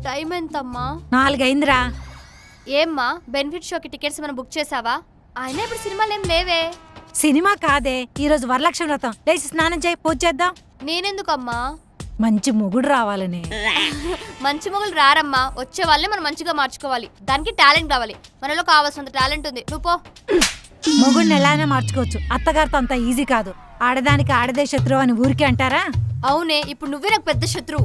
Time ఎంతమ్మా? 4 అయిందిరా. ఏమ్మా బెనిఫిట్ షోకి టికెట్స్ మనం బుక్ చేసావా? అయినా ఇప్పుడు సినిమాలు ఏం లేవే. సినిమా కాదే, ఈరోజు వరలక్ష్మి వ్రతం. లేచి స్నానం చేయి, పూజ చేద్దాం. నేనెందుకమ్మా? మంచి మొగుడు రావాలని. మంచి మొగులు రారమ్మా, వచ్చే వాళ్ళని మనం మంచిగా మార్చుకోవాలి. దానికి టాలెంట్ కావాలి. మనలో కావాల్సినంత టాలెంట్ ఉంది. నువ్వు పో. మొగుడిని ఎలానే మార్చుకోవచ్చు, అత్తగారితో అంత ఈజీ కాదు. ఆడదానికి ఆడదే శత్రువు అని ఊరికే అంటారా? అవునే, ఇప్పుడు నువ్వే నాకు పెద్ద శత్రువు.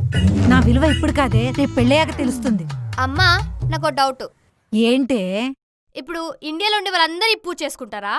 నా విలువ ఇప్పుడు కాదే, రేపు పెళ్ళయ్యాక తెలుస్తుంది. అమ్మా నాకు డౌట్. ఏంటే? ఇప్పుడు ఇండియాలో ఉండే వాళ్ళందరూ ఈ పూజ చేసుకుంటారా?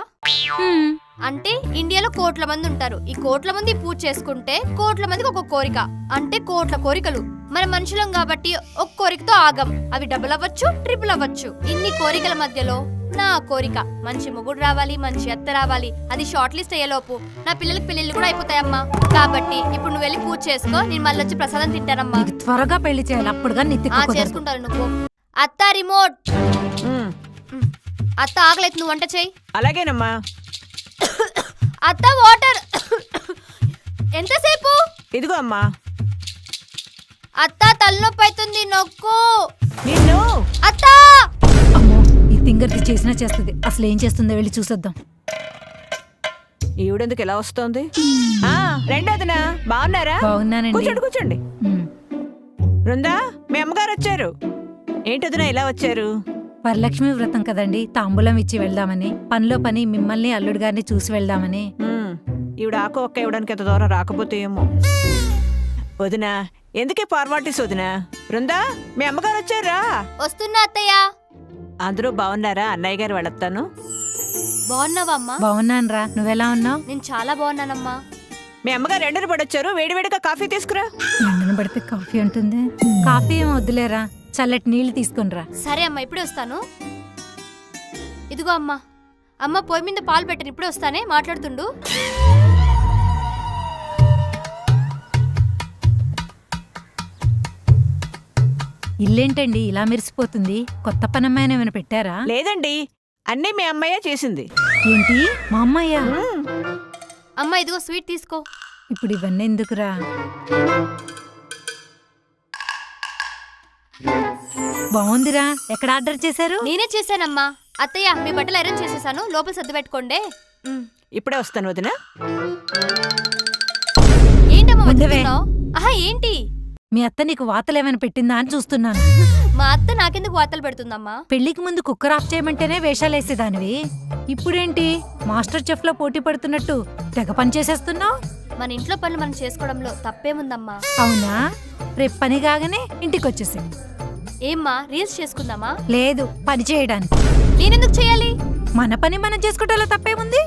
అంటే ఇండియాలో కోట్ల మంది ఉంటారు. ఈ కోట్ల మంది పూజ చేసుకుంటే కోట్ల మందికి ఒక కోరిక, అంటే కోట్ల కోరికలు. మన మనుషులం కాబట్టి ఒక కోరికతో ఆగం. అవి డబుల్ అవ్వచ్చు, ట్రిపుల్ అవ్వచ్చు. ఇన్ని కోరికల మధ్యలో నా కోరిక మంచి మొగుడు రావాలి, మంచి అత్త రావాలి. అది షార్ట్ లిస్ట్ అయ్యేలోపు నా పిల్లలకి పెళ్లిళ్ళు కూడా అయిపోతాయమ్మా. కాబట్టి ఇప్పుడు నువ్వు వెళ్ళి పూజ చేసుకో, నేను మళ్ళీ వచ్చి ప్రసాదం తింటానమ్మా. త్వరగా పెళ్లి చేయాలి, అప్పుడుగా చేసుకుంటాను. నువ్వు అత్త రిమోట్. అత్త ఆగలేదు, నువ్వు వంట చేయి. అలాగేనమ్మా. అత్త వాటర్. ఎంతసేపు? ఇదిగో అమ్మా. అత్త తలనొప్పి అవుతుంది, నొక్కు. నిన్ను అత్త. అమ్మో, ఈ తింగర్ది చేసినా చేస్తుంది. అసలు ఏం చేస్తుందో వెళ్ళి చూసొద్దాం. ఈవిడెందుకు ఎలా వస్తోంది? రెండోదినా బాగున్నారా? బాగున్నానండి. కూర్చోండి కూర్చోండి. బృందా, మీ అమ్మగారు వచ్చారు. ఏంటదినా ఇలా వచ్చారు? వరలక్ష్మి వ్రతం కదండి, తాంబూలం ఇచ్చి వెళ్దామని. పనిలో పని మిమ్మల్ని అల్లుడు గారిని చూసి వెళ్దామని. ఈవిడ ఆకు ఒక్క ఇవ్వడానికి ఎంత దూరం రాకపోతే ఏమో. వదినా, ఎందుకే ఫార్మాలిటీస్ వదినా? బృందా, మీ అమ్మగారు వచ్చారా? వస్తున్నా అత్తయ్య. అందరూ బాగున్నారా? అన్నయ్య గారు వెళ్ళొస్తాను. బాగున్నావా అమ్మా? బాగున్నానరా, నువ్వెలా ఉన్నావు? నేను చాలా బాగున్నానమ్మా. మీ అమ్మగారు ఎండను పడొచ్చారు, వేడివేడిగా కాఫీ తీసుకురా. ఎండను పడితే కాఫీ ఉంటుంది. కాఫీ ఏం వద్దులేరా, చల్లటి నీళ్లు తీసుకునిరా. సరే అమ్మా, ఇప్పుడే వస్తాను. ఇదిగో అమ్మా. అమ్మ పొయ్యి మీద పాలు పెట్టను, ఇప్పుడే వస్తానే, మాట్లాడుతుండు. ఇల్లేంటండి ఇలా మెరిసిపోతుంది? కొత్త పనమ్మాయిని ఏమైనా పెట్టారా? లేదండి, అన్నీ మీ అమ్మాయే చేసింది. ఏంటి, మా అమ్మాయ్యా? అమ్మా ఇదిగో స్వీట్ తీసుకో. ఇప్పుడు ఇవన్నీ ఎందుకురా? బాగుందిరా. ఎక్కడ ఆర్డర్ చేశారు? నేనే చేశానమ్మా. అత్తయ్య, మీ బట్టలు ఐరన్ చేసేసాను, లోపల సర్ది పెట్టుకోండి. ఇప్పుడే వస్తాను వదినా. ఏంటమ్మా వెతుకుతున్నావ్? ఆహా, ఏంటి? మీ అత్త నీకు వాతలేమైనా పెట్టిందా అని చూస్తున్నాను. మా అత్త నాకెందుకు వార్తలు పెడుతుందమ్మా? పెళ్లికి ముందు కుక్కర్ ఆఫ్ చేయమంటేనే వేషాలేసేదానివి. ఇప్పుడేంటి మాస్టర్ చెఫ్ లో పోటీ పడుతున్నట్టు తెగ పని చేసేస్తున్నావు? మన ఇంట్లో పనులు మనం చేసుకోవడంలో తప్పేముందమ్మా? అవునా? రేపు పని కాగానే ఇంటికి వచ్చేసి. ఏమ్మా, రీల్స్ చేసుకుందామా? లేదు, పని చేయడానికి. నేనెందుకు చేయాలి? మన పని మనం చేసుకోవటంలో తప్పేముంది?